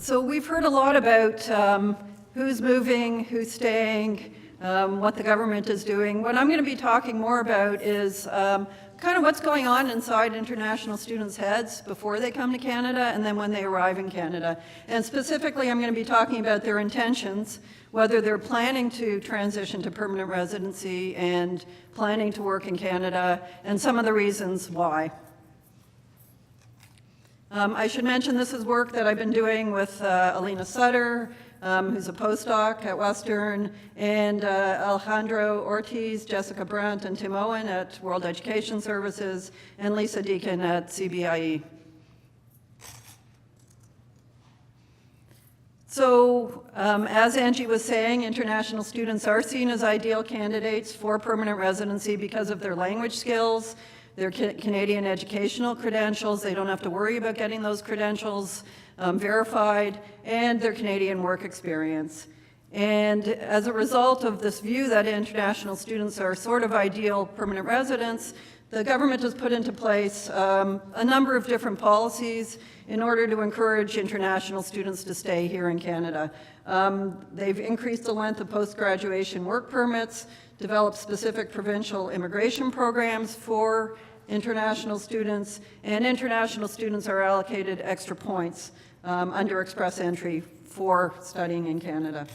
So we've heard a lot about who's moving, who's staying, what the government is doing. What I'm going to be talking more about is kind of what's going on inside international students' heads before they come to Canada and then when they arrive in Canada. And specifically, I'm going to be talking about their intentions, whether they're planning to transition to permanent residency and planning to work in Canada, and some of the reasons why. I should mention this is work that I've been doing with Alina Sutter, who's a postdoc at Western, and Alejandro Ortiz, Jessica Brandt, and Tim Owen at World Education Services, and Lisa Deacon at CBI. So, as Angie was saying, international students are seen as ideal candidates for permanent residency because of their language skills, their Canadian educational credentials. They don't have to worry about getting those credentials verified, and their Canadian work experience. And as a result of this view that international students are sort of ideal permanent residents, the government has put into place a number of different policies in order to encourage international students to stay here in Canada. They've increased the length of post-graduation work permits, developed specific provincial immigration programs for international students, and international students are allocated extra points under express entry for studying in Canada.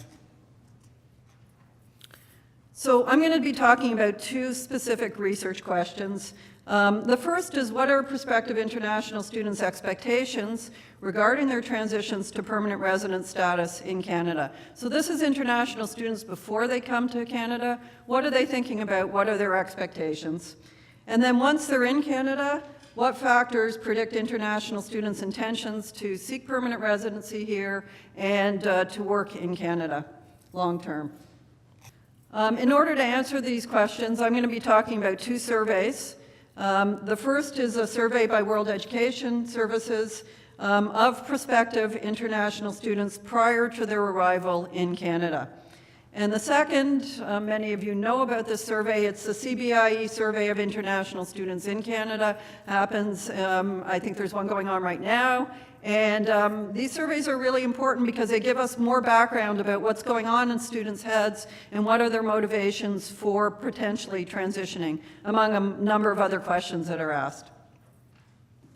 So I'm going to be talking about two specific research questions. The first is, what are prospective international students' expectations regarding their transitions to permanent resident status in Canada? So this is international students before they come to Canada. What are they thinking about? What are their expectations? And then once they're in Canada, what factors predict international students' intentions to seek permanent residency here and to work in Canada long term? In order to answer these questions, I'm going to be talking about two surveys. The first is a survey by World Education Services of prospective international students prior to their arrival in Canada. And the second, many of you know about this survey, it's the CBI Survey of International Students in Canada. Happens, I think there's one going on right now. And these surveys are really important because they give us more background about what's going on in students' heads and what are their motivations for potentially transitioning, among a number of other questions that are asked.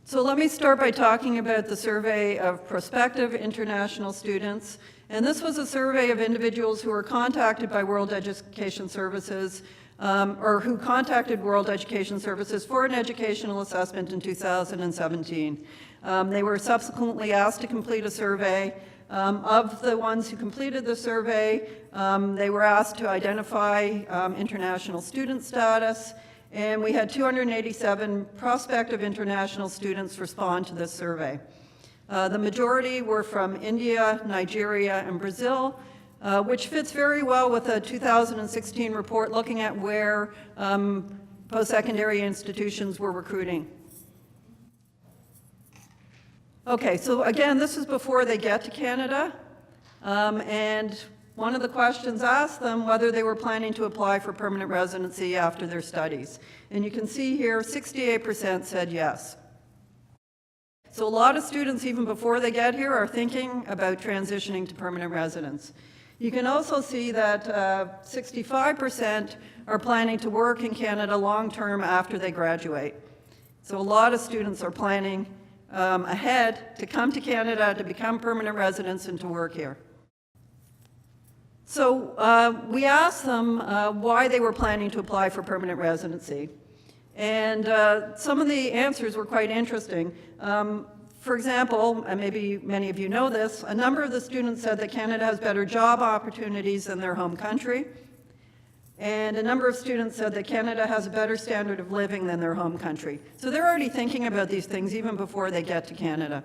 So let me start by talking about the survey of prospective international students. And this was a survey of individuals who were contacted by World Education Services or who contacted World Education Services for an educational assessment in 2017. They were subsequently asked to complete a survey. Of the ones who completed the survey, they were asked to identify international student status, and we had 287 prospective international students respond to this survey. The majority were from India, Nigeria, and Brazil, which fits very well with a 2016 report looking at where post-secondary institutions were recruiting. Okay, so again, this is before they get to Canada, and one of the questions asked them whether they were planning to apply for permanent residency after their studies. And you can see here, 68% said yes. So a lot of students, even before they get here, are thinking about transitioning to permanent residence. You can also see that 65% are planning to work in Canada long-term after they graduate. So a lot of students are planning ahead to come to Canada, to become permanent residents, and to work here. So we asked them why they were planning to apply for permanent residency. And some of the answers were quite interesting. For example, and maybe many of you know this, a number of the students said that Canada has better job opportunities than their home country. And a number of students said that Canada has a better standard of living than their home country. So they're already thinking about these things even before they get to Canada.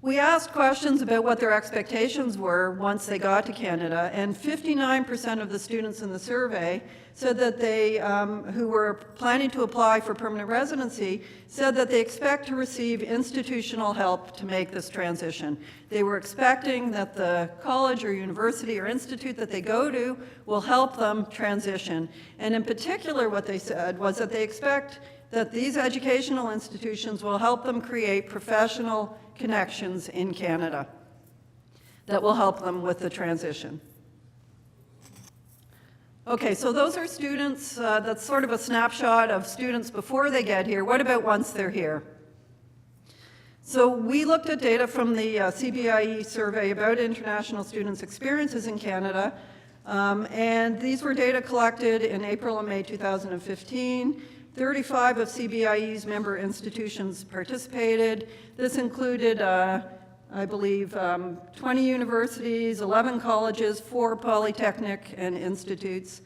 We asked questions about what their expectations were once they got to Canada, and 59% of the students in the survey said that they, who were planning to apply for permanent residency, said that they expect to receive institutional help to make this transition. They were expecting that the college or university or institute that they go to will help them transition. And in particular, what they said was that they expect that these educational institutions will help them create professional connections in Canada that will help them with the transition. Okay, so those are students, that's sort of a snapshot of students before they get here. What about once they're here? So we looked at data from the CBI II Survey about international students' experiences in Canada, and these were data collected in April and May 2015. 35 of CBIE's member institutions participated. This included, I believe, 20 universities, 11 colleges, 4 polytechnic and institutes,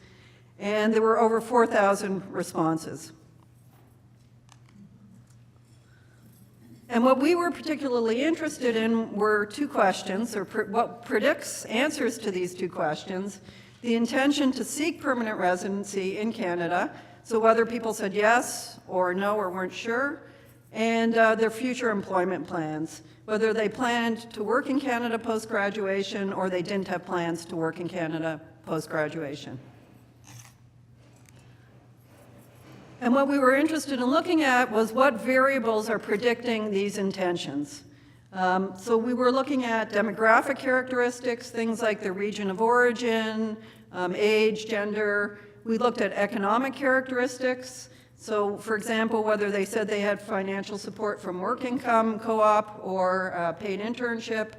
and there were over 4,000 responses. And what we were particularly interested in were 2 questions, or what predicts answers to these 2 questions: the intention to seek permanent residency in Canada, so whether people said yes or no or weren't sure, and their future employment plans, whether they planned to work in Canada post-graduation or they didn't have plans to work in Canada post-graduation. And what we were interested in looking at was what variables are predicting these intentions. So we were looking at demographic characteristics, things like the region of origin, age, gender. We looked at economic characteristics. So, for example, whether they said they had financial support from work income, co-op, or paid internship.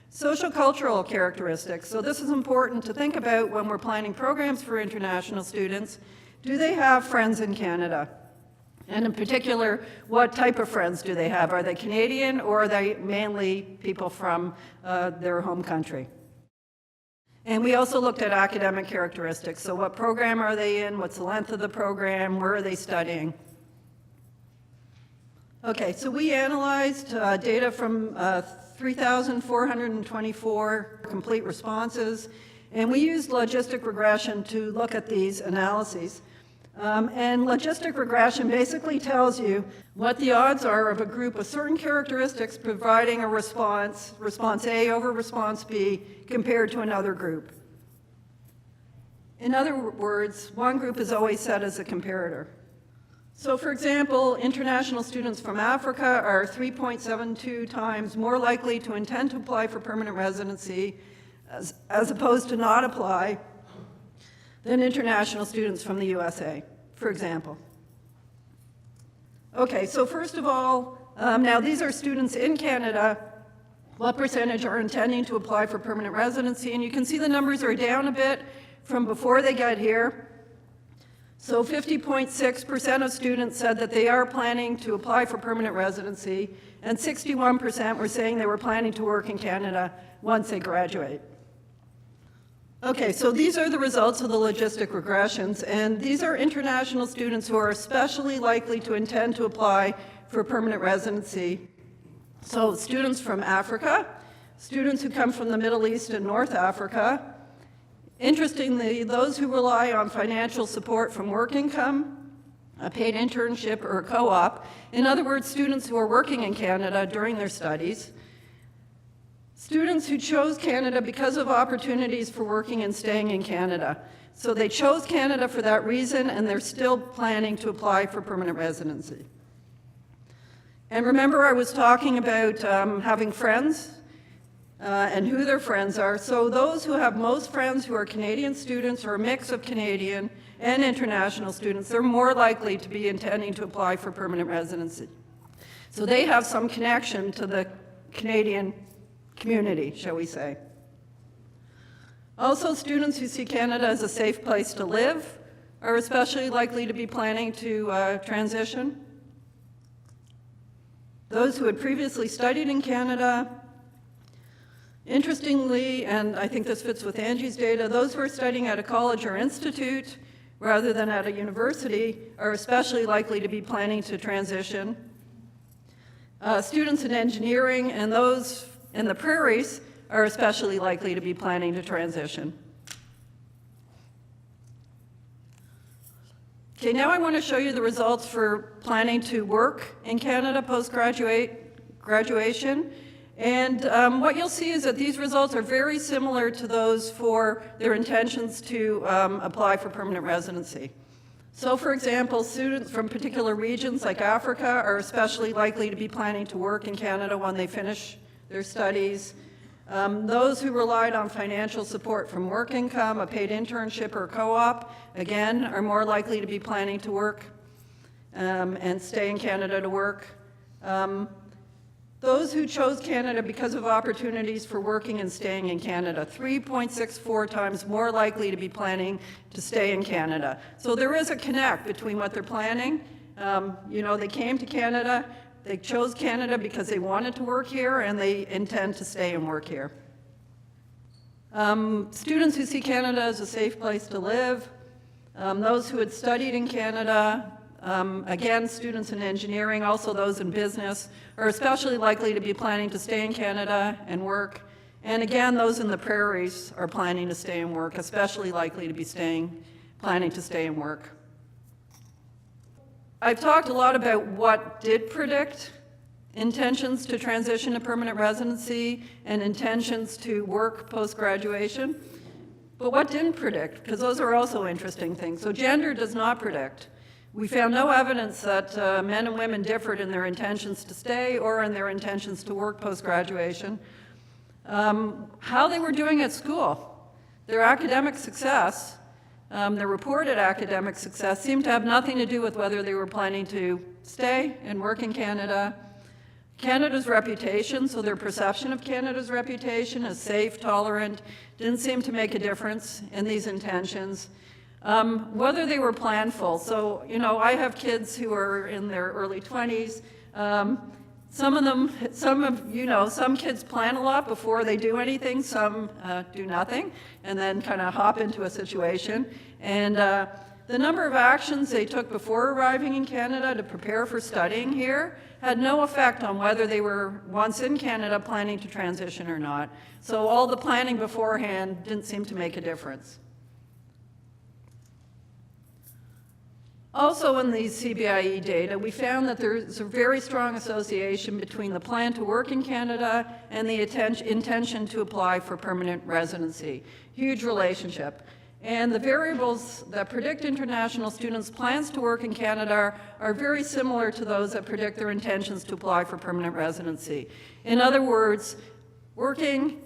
Social cultural characteristics. So this is important to think about when we're planning programs for international students. Do they have friends in Canada? And in particular, what type of friends do they have? Are they Canadian, or are they mainly people from their home country? And we also looked at academic characteristics. So what program are they in? What's the length of the program? Where are they studying? Okay, so we analyzed data from 3,424 complete responses, and we used logistic regression to look at these analyses. And logistic regression basically tells you what the odds are of a group with certain characteristics providing a response A over response B, compared to another group. In other words, one group is always set as a comparator. So for example, international students from Africa are 3.72 times more likely to intend to apply for permanent residency as opposed to not apply than international students from the USA, for example. Okay, so first of all, now these are students in Canada. What percentage are intending to apply for permanent residency? And you can see the numbers are down a bit from before they got here. So 50.6% of students said that they are planning to apply for permanent residency, and 61% were saying they were planning to work in Canada once they graduate. Okay, so these are the results of the logistic regressions, and these are international students who are especially likely to intend to apply for permanent residency. So students from Africa, students who come from the Middle East and North Africa. Interestingly, those who rely on financial support from work income, a paid internship, or a co-op. In other words, students who are working in Canada during their studies. Students who chose Canada because of opportunities for working and staying in Canada. So they chose Canada for that reason, and they're still planning to apply for permanent residency. And remember, I was talking about having friends and who their friends are. So those who have most friends who are Canadian students, or a mix of Canadian and international students, they're more likely to be intending to apply for permanent residency. So they have some connection to the Canadian community, shall we say. Also, students who see Canada as a safe place to live are especially likely to be planning to transition. Those who had previously studied in Canada. Interestingly, and I think this fits with Angie's data, those who are studying at a college or institute rather than at a university are especially likely to be planning to transition. Students in engineering and those in the prairies are especially likely to be planning to transition. Okay, now I want to show you the results for planning to work in Canada post-graduation. And what you'll see is that these results are very similar to those for their intentions to apply for permanent residency. So for example, students from particular regions like Africa are especially likely to be planning to work in Canada when they finish their studies. Those who relied on financial support from work income, a paid internship or co-op, again, are more likely to be planning to work and stay in Canada to work. Those who chose Canada because of opportunities for working and staying in Canada, 3.64 times more likely to be planning to stay in Canada. So there is a connect between what they're planning. You know, they came to Canada, they chose Canada because they wanted to work here, and they intend to stay and work here. Students who see Canada as a safe place to live, those who had studied in Canada, again, students in engineering, also those in business, are especially likely to be planning to stay in Canada and work. And again, those in the prairies are planning to stay and work, especially likely to be planning to stay and work. I've talked a lot about what did predict intentions to transition to permanent residency and intentions to work post-graduation. But what didn't predict? Because those are also interesting things. So gender does not predict. We found no evidence that men and women differed in their intentions to stay or in their intentions to work post-graduation. How they were doing at school, their academic success, their reported academic success seemed to have nothing to do with whether they were planning to stay and work in Canada. Canada's reputation, so their perception of Canada's reputation as safe, tolerant, didn't seem to make a difference in these intentions. Whether they were planful, so, you know, I have kids who are in their early 20s. Some kids plan a lot before they do anything, some do nothing, and then kind of hop into a situation. And the number of actions they took before arriving in Canada to prepare for studying here had no effect on whether they were, once in Canada, planning to transition or not. So all the planning beforehand didn't seem to make a difference. Also in these CBIE data, we found that there's a very strong association between the plan to work in Canada and the intention to apply for permanent residency. Huge relationship. And the variables that predict international students' plans to work in Canada are very similar to those that predict their intentions to apply for permanent residency. In other words, working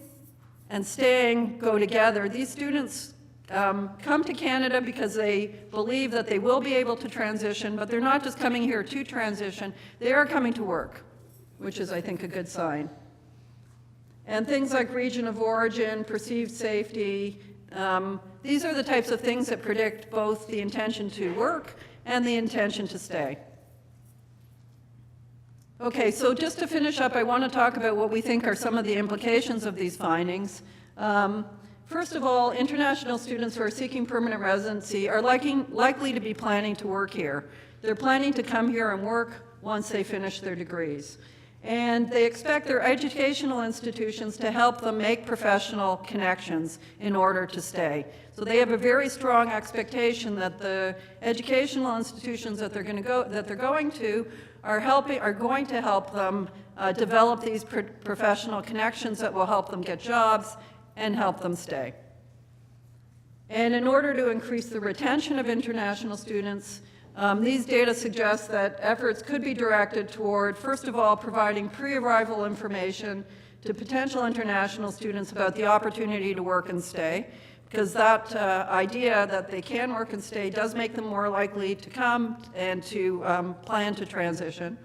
and staying go together. These students come to Canada because they believe that they will be able to transition, but they're not just coming here to transition, they are coming to work, which is, I think, a good sign. And things like region of origin, perceived safety, these are the types of things that predict both the intention to work and the intention to stay. Okay, so just to finish up, I want to talk about what we think are some of the implications of these findings. First of all, international students who are seeking permanent residency are likely to be planning to work here. They're planning to come here and work once they finish their degrees. And they expect their educational institutions to help them make professional connections in order to stay. So they have a very strong expectation that the educational institutions that they're going to are going to help them develop these professional connections that will help them get jobs and help them stay. And in order to increase the retention of international students, these data suggest that efforts could be directed toward, first of all, providing pre-arrival information to potential international students about the opportunity to work and stay, because that idea that they can work and stay does make them more likely to come and to plan to transition.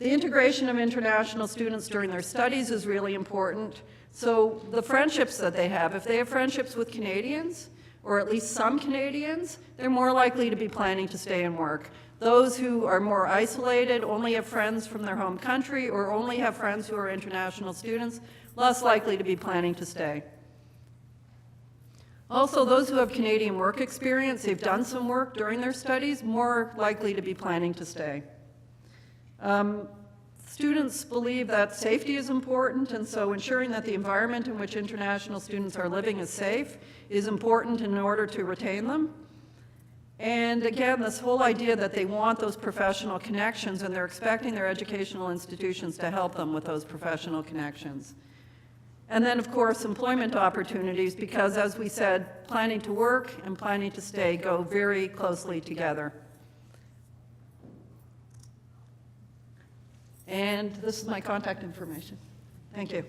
The integration of international students during their studies is really important. So the friendships that they have, if they have friendships with Canadians, or at least some Canadians, they're more likely to be planning to stay and work. Those who are more isolated, only have friends from their home country, or only have friends who are international students, less likely to be planning to stay. Also, those who have Canadian work experience, they've done some work during their studies, more likely to be planning to stay. Students believe that safety is important, and so ensuring that the environment in which international students are living is safe is important in order to retain them. And again, this whole idea that they want those professional connections and they're expecting their educational institutions to help them with those professional connections. And then, of course, employment opportunities, because as we said, planning to work and planning to stay go very closely together. And this is my contact information. Thank you.